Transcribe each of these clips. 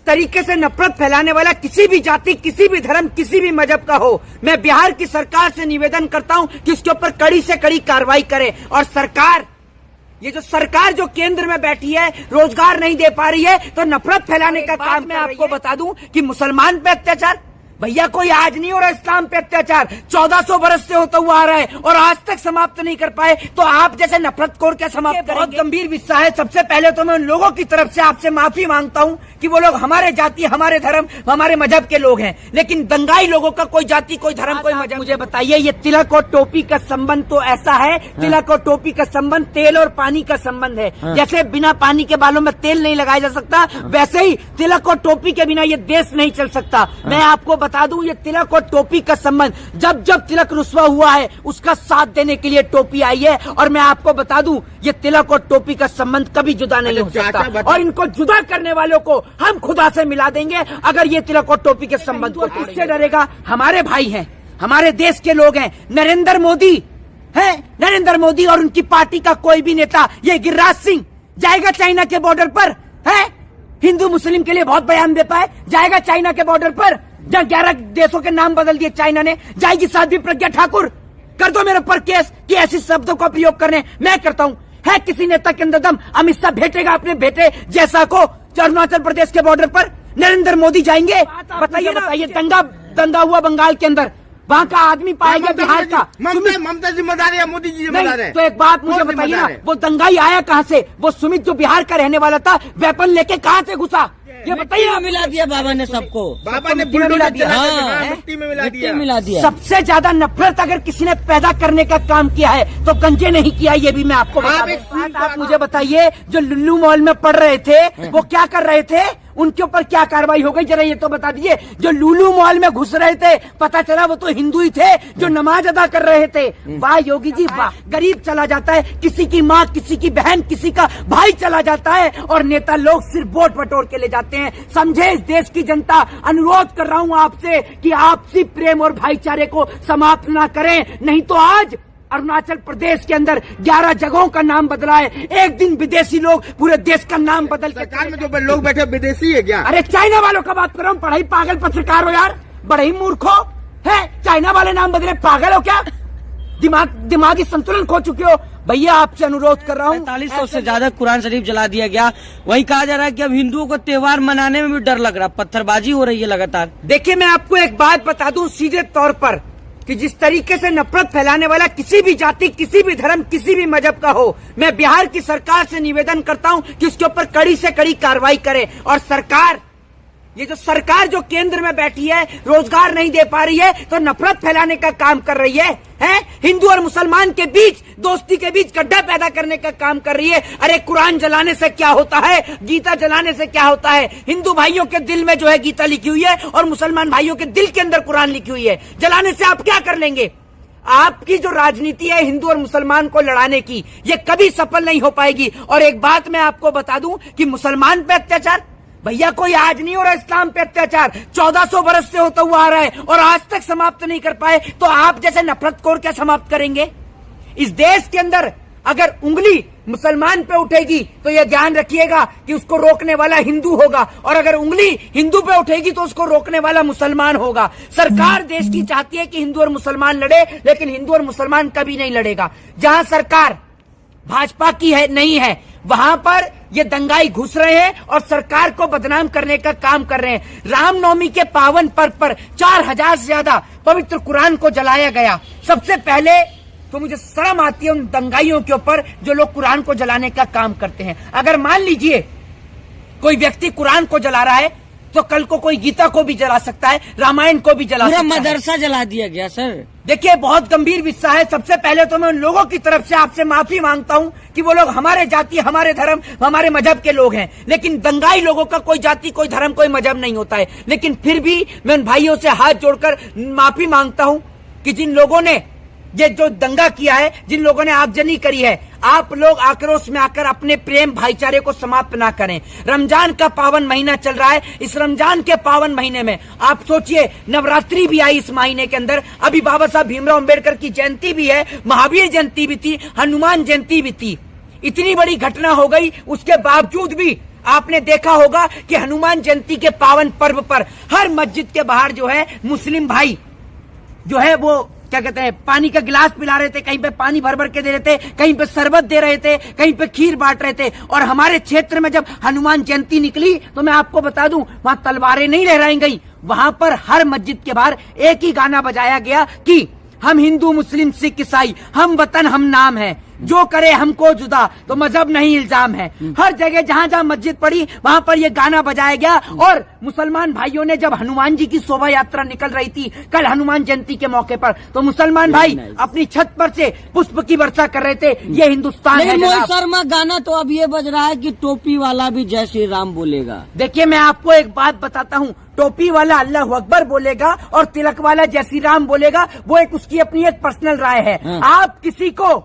तरीके से नफरत फैलाने वाला किसी भी जाति, किसी भी धर्म, किसी भी मजहब का हो, मैं बिहार की सरकार से निवेदन करता हूं कि इसके ऊपर कड़ी से कड़ी कार्रवाई करे। और सरकार, ये जो सरकार जो केंद्र में बैठी है, रोजगार नहीं दे पा रही है, तो नफरत फैलाने का काम। मैं आपको बता दूं कि मुसलमान पे अत्याचार भैया कोई आज नहीं हो रहा, इस्लाम पे अत्याचार 1400 बरस से होता हुआ आ रहा है और आज तक समाप्त नहीं कर पाए, तो आप जैसे नफरतखोर क्या समाप्त करेंगे? बहुत गंभीर विषय है। सबसे पहले तो मैं उन लोगों की तरफ से आपसे माफी मांगता हूं कि वो लोग हमारे जाति, हमारे धर्म, हमारे मजहब के लोग हैं, लेकिन दंगाई लोगों का कोई जाति, कोई धर्म, कोई मजहब। मुझे बताइए, ये तिलक और टोपी का संबंध तो ऐसा है, तिलक और टोपी का संबंध तेल और पानी का संबंध है। जैसे बिना पानी के बालों में तेल नहीं लगाया जा सकता, वैसे ही तिलक और टोपी के बिना ये देश नहीं चल सकता। मैं आपको बता दूं, ये तिलक और टोपी का संबंध, जब जब तिलक रुस्वा हुआ है उसका साथ देने के लिए टोपी आई है। और मैं आपको बता दूं, ये तिलक और टोपी का संबंध कभी जुदा नहीं हो सकता, और इनको जुदा करने वालों को हम खुदा से मिला देंगे अगर ये तिलक और टोपी के संबंध को। किससे डरेगा? हमारे भाई हैं, हमारे देश के लोग हैं। नरेंद्र मोदी है, नरेंद्र मोदी और उनकी पार्टी का कोई भी नेता, ये गिरिराज सिंह जाएगा चाइना के बॉर्डर पर, है हिंदू मुस्लिम के लिए बहुत बयान देता है, जाएगा चाइना के बॉर्डर पर जहाँ 11 देशों के नाम बदल दिए चाइना ने, जाएगी साध्वी प्रज्ञा ठाकुर। कर दो मेरे पर केस कि ऐसे शब्दों का प्रयोग करने। मैं करता हूँ, है किसी नेता के अंदर दम? अमित शाह भेटेगा अपने बेटे जैसा को अरुणाचल प्रदेश के बॉर्डर पर? नरेंद्र मोदी जाएंगे? बताइए दंगा हुआ बंगाल के अंदर, वहाँ का आदमी पाएगा बिहार का? ममता जिम्मेदार है, मोदी जी जिम्मेदार है। तो एक बात मुझे बताइए ना, वो दंगाई आया कहाँ से? वो सुमित जो बिहार का रहने वाला था, वेपन लेके कहाँ से घुसा? ये बताइए। मिला दिया बाबा ने सबको, बाबा ने मिला दिया, मिट्टी में मिला दिया। सबसे ज्यादा नफरत अगर किसी ने पैदा करने का काम किया है तो गंजे नहीं किया, ये भी मैं आपको बता दूं। आप मुझे बताइए, जो लुल्लू मॉल में पढ़ रहे थे वो क्या कर रहे थे? उनके ऊपर क्या कार्रवाई हो गई, जरा ये तो बता दीजिए। जो लुल्लू मॉल में घुस रहे थे, पता चला वो तो हिंदू ही थे जो नमाज अदा कर रहे थे। वाह योगी जी वाह, गरीब चला जाता है, किसी की माँ, किसी की बहन, किसी का भाई चला जाता है, और नेता लोग सिर्फ वोट बटोर के ले जाते हैं। समझे इस देश की जनता, अनुरोध कर रहा हूँ आपसे कि आपसी प्रेम और भाईचारे को समाप्त ना करें, नहीं तो आज अरुणाचल प्रदेश के अंदर 11 जगहों का नाम बदला है। एक दिन विदेशी लोग पूरे देश का नाम बदल के, सरकार में जो लोग बैठे विदेशी है क्या? अरे चाइना वालों का बात कर रहा हूँ, पढ़ाई पागल पत्रकार हो यार, बड़े ही मूर्ख हो, है चाइना वाले नाम बदले, पागल हो क्या? दिमागी संतुलन खो चुके हो। भैया आपसे अनुरोध कर रहा हूँ, 4500 से ज्यादा कुरान शरीफ जला दिया गया। वही कहा जा रहा है कि अब हिंदुओं को त्योहार मनाने में भी डर लग रहा, पत्थरबाजी हो रही है लगातार। देखिए मैं आपको एक बात बता दूं सीधे तौर पर, कि जिस तरीके से नफरत फैलाने वाला किसी भी जाति, किसी भी धर्म, किसी भी मजहब का हो, मैं बिहार की सरकार से निवेदन करता हूं कि उसके ऊपर कड़ी से कड़ी कार्रवाई करे। और सरकार, ये जो सरकार जो केंद्र में बैठी है, रोजगार नहीं दे पा रही है, तो नफरत फैलाने का काम कर रही है हिंदू और मुसलमान के बीच, दोस्ती के बीच गड्ढा पैदा करने का काम कर रही है। अरे कुरान जलाने से क्या होता है, गीता जलाने से क्या होता है? हिंदू भाइयों के दिल में जो है गीता लिखी हुई है, और मुसलमान भाइयों के दिल के अंदर कुरान लिखी हुई है। जलाने से आप क्या कर लेंगे? आपकी जो राजनीति है हिंदू और मुसलमान को लड़ाने की, ये कभी सफल नहीं हो पाएगी। और एक बात मैं आपको बता दूं कि मुसलमान पे अत्याचार भैया कोई आज नहीं हो रहा, इस्लाम पे अत्याचार 1400 बरस से होता हुआ आ रहा है और आज तक समाप्त नहीं कर पाए, तो आप जैसे नफरतखोर क्या समाप्त करेंगे? इस देश के अंदर अगर उंगली मुसलमान पे उठेगी तो यह ध्यान रखिएगा कि उसको रोकने वाला हिंदू होगा, और अगर उंगली हिंदू पे उठेगी तो उसको रोकने वाला मुसलमान होगा। सरकार देश की चाहती है कि हिंदू और मुसलमान लड़े, लेकिन हिंदू और मुसलमान कभी नहीं लड़ेगा। जहां सरकार भाजपा की है नहीं है, वहां पर ये दंगाई घुस रहे हैं और सरकार को बदनाम करने का काम कर रहे हैं। रामनवमी के पावन पर्व पर 4000 से ज्यादा पवित्र कुरान को जलाया गया। सबसे पहले तो मुझे शर्म आती है उन दंगाइयों के ऊपर जो लोग कुरान को जलाने का काम करते हैं। अगर मान लीजिए कोई व्यक्ति कुरान को जला रहा है तो कल को कोई गीता को भी जला सकता है, रामायण को भी जला सकता है। मदरसा जला दिया गया सर। देखिए बहुत गंभीर विषय है। सबसे पहले तो मैं उन लोगों की तरफ से आपसे माफी मांगता हूं कि वो लोग हमारे जाति, हमारे धर्म, हमारे मजहब के लोग हैं, लेकिन दंगाई लोगों का कोई जाति, कोई धर्म, कोई मजहब नहीं होता है। लेकिन फिर भी मैं उन भाइयों से हाथ जोड़कर माफी मांगता हूं कि जिन लोगों ने ये जो दंगा किया है, जिन लोगों ने आगजनी करी है, आप लोग आक्रोश में आकर अपने प्रेम भाईचारे को समाप्त ना करें। रमजान का पावन महीना चल रहा है, इस रमजान के पावन महीने में आप सोचिए नवरात्रि भी आई इस महीने के अंदर, अभी बाबा साहब भीमराव अंबेडकर की जयंती भी है, महावीर जयंती भी थी, हनुमान जयंती भी थी। इतनी बड़ी घटना हो गई, उसके बावजूद भी आपने देखा होगा कि हनुमान जयंती के पावन पर्व पर हर मस्जिद के बाहर जो है मुस्लिम भाई जो है वो क्या कहते हैं पानी का गिलास पिला रहे थे, कहीं पे पानी भर भर के दे रहे थे, कहीं पे शरबत दे रहे थे, कहीं पे खीर बांट रहे थे। और हमारे क्षेत्र में जब हनुमान जयंती निकली तो मैं आपको बता दूं वहां तलवारें नहीं लहराई गई, वहां पर हर मस्जिद के बाहर एक ही गाना बजाया गया कि हम हिंदू मुस्लिम सिख ईसाई हम वतन हम नाम है, जो करे हमको जुदा तो मजहब नहीं इल्जाम है। हर जगह जहां जहां मस्जिद पड़ी वहां पर ये गाना बजाया गया। और मुसलमान भाइयों ने जब हनुमान जी की शोभा यात्रा निकल रही थी कल हनुमान जयंती के मौके पर, तो मुसलमान भाई अपनी छत पर से पुष्प की वर्षा कर रहे थे। ये हिंदुस्तान है मोहित जनाब। शर्मा गाना तो अब ये बज रहा है कि टोपी वाला भी जय श्री राम बोलेगा। देखिए मैं आपको एक बात बताता हूँ, टोपी वाला अल्लाह अकबर बोलेगा और तिलक वाला जय श्री राम बोलेगा, वो एक उसकी अपनी एक पर्सनल राय है। आप किसी को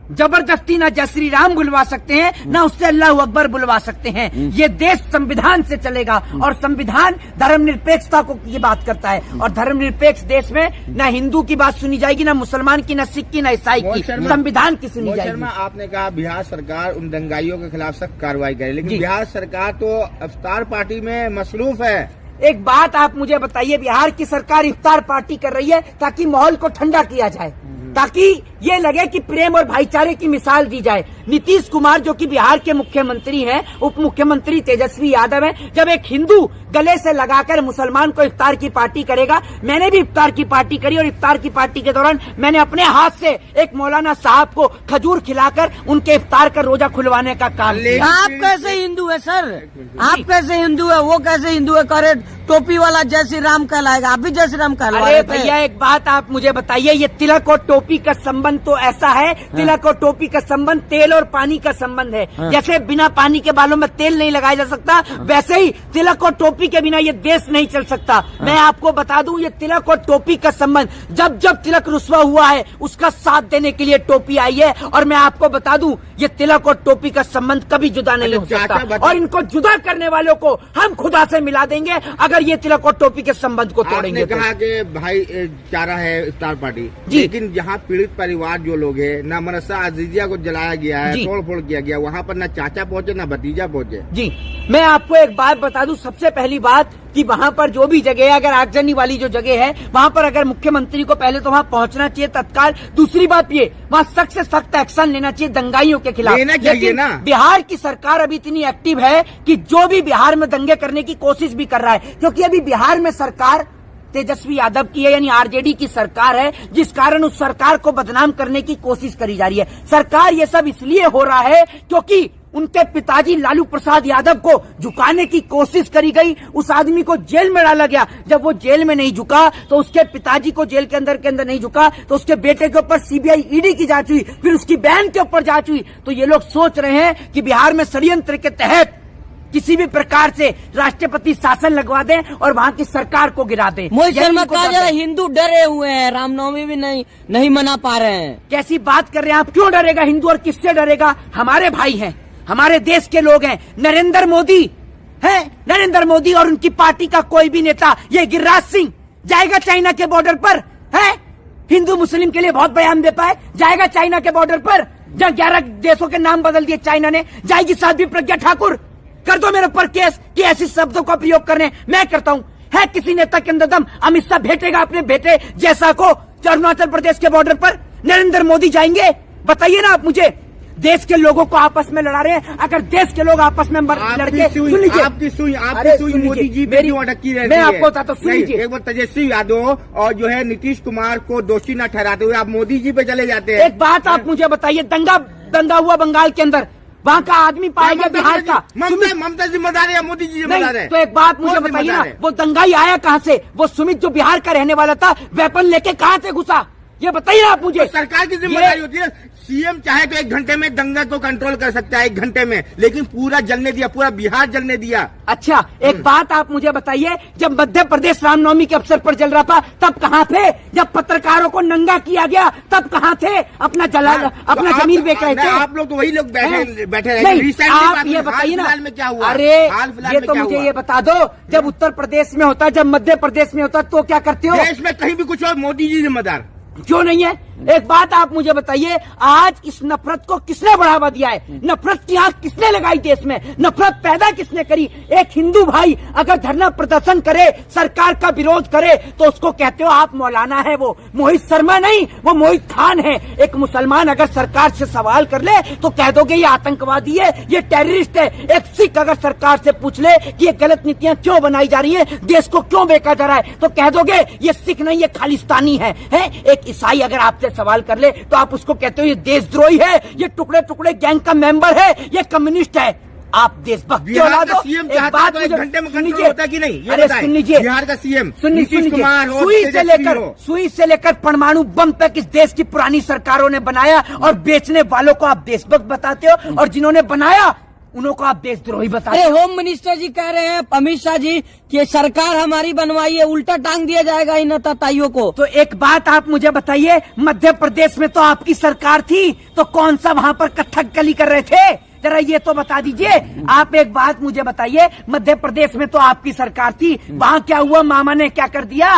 जबरदस्ती ना जय श्री राम बुलवा सकते हैं ना उससे अल्लाह अकबर बुलवा सकते हैं। ये देश संविधान से चलेगा और संविधान धर्मनिरपेक्षता को की बात करता है। और धर्मनिरपेक्ष देश में ना हिंदू की बात सुनी जाएगी, ना मुसलमान की, ना सिख की, ना ईसाई की, संविधान की सुनी जाएगी। शर्मा, आपने कहा बिहार सरकार उन दंगाइयों के खिलाफ सख्त कार्रवाई करे, लेकिन बिहार सरकार तो इफ्तार पार्टी में मसरूफ है। एक बात आप मुझे बताइए, बिहार की सरकार इफ्तार पार्टी कर रही है ताकि माहौल को ठंडा किया जाए, ताकि ये लगे कि प्रेम और भाईचारे की मिसाल दी जाए। नीतीश कुमार जो कि बिहार के मुख्यमंत्री हैं, उप मुख्यमंत्री तेजस्वी यादव हैं, जब एक हिंदू गले से लगाकर मुसलमान को इफ्तार की पार्टी करेगा, मैंने भी इफ्तार की पार्टी करी और इफ्तार की पार्टी के दौरान मैंने अपने हाथ से एक मौलाना साहब को खजूर खिलाकर उनके इफ्तार का रोजा खुलवाने का काम किया। आप कैसे हिंदू है सर? आप कैसे हिंदू है? वो कैसे हिंदू है? करे टोपी वाला जय श्री राम कहलाएगा, आप भी जय श्री राम कहलाएगा। अरे भैया एक बात आप मुझे बताइए, ये तिलक और टोपी का संबंध तो ऐसा है, तिलक और टोपी का संबंध तेल और पानी का संबंध है। जैसे बिना पानी के बालों में तेल नहीं लगाया जा सकता, वैसे ही तिलक और टोपी के बिना ये देश नहीं चल सकता। मैं आपको बता दूं, ये तिलक और टोपी का संबंध जब जब तिलक रुस्वा हुआ है उसका साथ देने के लिए टोपी आई है। और मैं आपको बता दूं, ये तिलक और टोपी का संबंध कभी जुदा नहीं हो सकता और इनको जुदा करने वालों को हम खुदा से मिला देंगे अगर ये तिलक और टोपी के संबंध को तोड़ेंगे। आपने कहा कि भाई चारा है इफ्तार पार्टी, लेकिन जहाँ पीड़ित परिवार जो लोग है, ना मनसा अजीजिया को जलाया गया है, तोड़ फोड़ किया गया, वहाँ पर ना चाचा पहुँचे ना भतीजा पहुँचे। जी मैं आपको एक बात बता दूं, सबसे पहली बात कि वहाँ पर जो भी जगह है, अगर आगजनी वाली जो जगह है वहाँ पर अगर मुख्यमंत्री को पहले तो वहाँ पहुँचना चाहिए तत्काल। दूसरी बात ये, वहाँ सख्त से सख्त एक्शन लेना चाहिए दंगाइयों के खिलाफ। लेकिन ना बिहार की सरकार अभी इतनी एक्टिव है कि जो भी बिहार में दंगे करने की कोशिश भी कर रहा है, क्योंकि अभी बिहार में सरकार तेजस्वी यादव की है, यानी आरजेडी की सरकार है, जिस कारण उस सरकार को बदनाम करने की कोशिश करी जा रही है। सरकार ये सब इसलिए हो रहा है क्योंकि उनके पिताजी लालू प्रसाद यादव को झुकाने की कोशिश करी गई, उस आदमी को जेल में डाला गया। जब वो जेल में नहीं झुका तो उसके पिताजी को जेल के अंदर नहीं झुका तो उसके बेटे के ऊपर सीबीआई ईडी की जांच हुई, फिर उसकी बहन के ऊपर जांच हुई। तो ये लोग सोच रहे हैं कि बिहार में षड्यंत्र के तहत किसी भी प्रकार से राष्ट्रपति शासन लगवा दें और वहाँ की सरकार को गिरा दें। मोहित शर्मा कहा जा रहा है हिंदू डरे हुए हैं, रामनवमी भी नहीं मना पा रहे हैं। कैसी बात कर रहे हैं आप? क्यों डरेगा हिंदू और किससे डरेगा? हमारे भाई हैं, हमारे देश के लोग हैं। नरेंद्र मोदी है, नरेंद्र मोदी और उनकी पार्टी का कोई भी नेता, ये गिरिराज सिंह जाएगा चाइना के बॉर्डर पर है, हिंदू मुस्लिम के लिए बहुत बयान दे पाए, जाएगा चाइना के बॉर्डर पर जहाँ 11 देशों के नाम बदल दिए चाइना ने, जाएगी साध्वी प्रज्ञा ठाकुर। कर दो मेरे ऊपर केस कि ऐसे शब्दों का प्रयोग करने मैं करता हूँ। है किसी नेता के अंदर दम? अमित शाह भेटेगा अपने बेटे जैसा को अरुणाचल प्रदेश के बॉर्डर पर? नरेंद्र मोदी जाएंगे? बताइए ना आप मुझे। देश के लोगों को आपस में लड़ा रहे हैं, अगर देश के लोग आपस में लड़के, सुन लीजिए आपकी सुई मोदी जी मेरी अटकी रहती है। मैं आपको बताता हूँ, सुन लीजिए। एक बार तेजस्वी यादव और जो है नीतीश कुमार को दोषी न ठहराते हुए आप मोदी जी पे चले जाते हैं। एक बात आप मुझे बताइए, दंगा हुआ बंगाल के अंदर, वहाँ का आदमी पाएगा बिहार का, ममता जिम्मेदार है, मोदी जी जिम्मेदार है। तो एक बात मुझे बताइए ना, वो दंगाई आया कहाँ से? वो सुमित जो बिहार का रहने वाला था, वेपन लेके कहाँ से घुसा? ये बताइए आप मुझे। तो सरकार की जिम्मेदारी होती है। सीएम चाहे तो 1 घंटे में दंगा को कंट्रोल कर सकता है, 1 घंटे में, लेकिन पूरा जलने दिया, पूरा बिहार जलने दिया। अच्छा एक बात आप मुझे बताइए, जब मध्य प्रदेश रामनवमी के अवसर पर जल रहा था तब कहाँ थे? जब पत्रकारों को नंगा किया गया तब कहाँ थे? अपना जमीन बेच रहे थे। आप लोग तो वही लोग बैठे रहे। आप ये बताइए ना, में क्या हुआ? अरे ये तो मुझे ये बता दो, जब उत्तर प्रदेश में होता, जब मध्य प्रदेश में होता तो क्या करते हो? देश में कहीं भी कुछ हो, मोदी जी जिम्मेदार क्यों नहीं है? एक बात आप मुझे बताइए, आज इस नफरत को किसने बढ़ावा दिया है? नफरत की आग किसने लगाई देश में? नफरत पैदा किसने करी? एक हिंदू भाई अगर धरना प्रदर्शन करे, सरकार का विरोध करे, तो उसको कहते हो आप मौलाना है। वो मोहित शर्मा नहीं, वो मोहित खान है। एक मुसलमान अगर सरकार से सवाल कर ले तो कह दोगे ये आतंकवादी है, ये टेररिस्ट है। एक सिख अगर सरकार से पूछ ले कि ये गलत नीतियां क्यों बनाई जा रही है, देश को क्यों बेचा जा रहा है, तो कह दोगे ये सिख नहीं, ये खालिस्तानी है। एक ईसाई अगर आपसे सवाल कर ले तो आप उसको कहते हो ये देशद्रोही है, ये टुकड़े टुकड़े गैंग का मेंबर है, ये कम्युनिस्ट है। आप देशभक्त बिहार का सीएम चाहता है तो 1 घंटे में कंट्रोल होता कि नहीं? अरे सुन लीजिए, बिहार का सीएम नीतीश कुमार सुई से लेकर परमाणु बम तक इस देश की पुरानी सरकारों ने बनाया, और बेचने वालों को आप देशभक्त बताते हो, और जिन्होंने बनाया उन्हों को आप देशद्रोही बताते हो। होम मिनिस्टर जी कह रहे हैं, अमित शाह जी, कि सरकार हमारी बनवाई है, उल्टा टांग दिया जाएगा इन ताइयों को। तो एक बात आप मुझे बताइए, मध्य प्रदेश में तो आपकी सरकार थी, तो कौन सा वहां पर कथकली कर रहे थे? जरा ये तो बता दीजिए। आप एक बात मुझे बताइए, मध्य प्रदेश में तो आपकी सरकार थी, वहाँ क्या हुआ? मामा ने क्या कर दिया?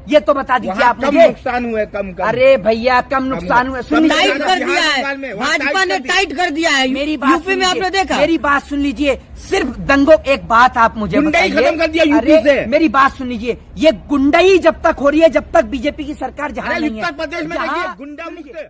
ये तो बता दीजिए आप मुझे। कम नुकसान हुआ है, कम। अरे भैया कम नुकसान हुआ, टाइट कर दिया है, भाजपा ने टाइट कर दिया है। मेरी बात यूपी में आपने देखा? मेरी बात सुन लीजिए, सिर्फ दंगों। एक बात आप मुझे बताइए, खत्म कर दिया यूपी से। मेरी बात सुन लीजिए, ये गुंडाई जब तक हो रही है, जब तक बीजेपी की सरकार जहाँ नहीं है, उत्तर प्रदेश में गुंडा मुक्त